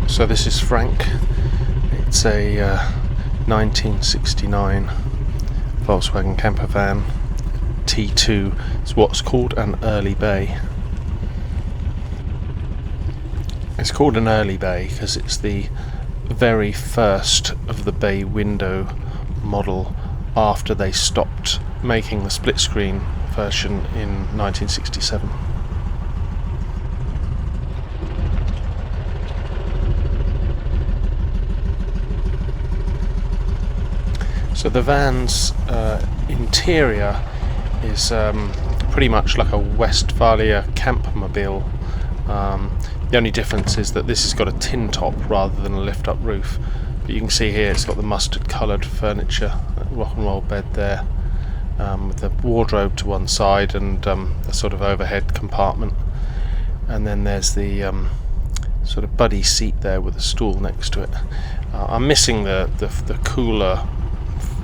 So this is Frank. It's a 1969 Volkswagen Campervan T2. It's what's called an early bay. It's called an early bay because it's the very first of the bay window model after they stopped making the split screen version in 1967. So the van's interior is pretty much like a Westphalia campmobile. The only difference is that this has got a tin top rather than a lift-up roof. But you can see here it's got the mustard-coloured furniture, rock and roll bed there, with the wardrobe to one side and the sort of overhead compartment. And then there's the sort of buddy seat there with a stool next to it. I'm missing the cooler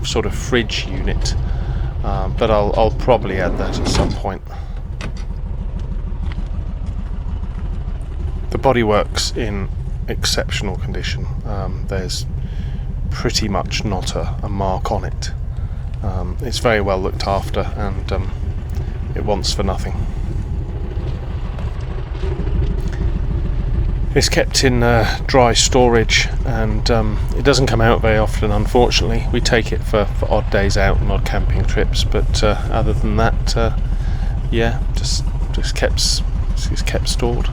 sort of fridge unit, but I'll probably add that at some point. The bodywork's in exceptional condition. There's pretty much not a mark on it. It's very well looked after, and it wants for nothing. It's kept in dry storage, and it doesn't come out very often, unfortunately. We take it for odd days out and odd camping trips, but other than that, yeah, just kept stored.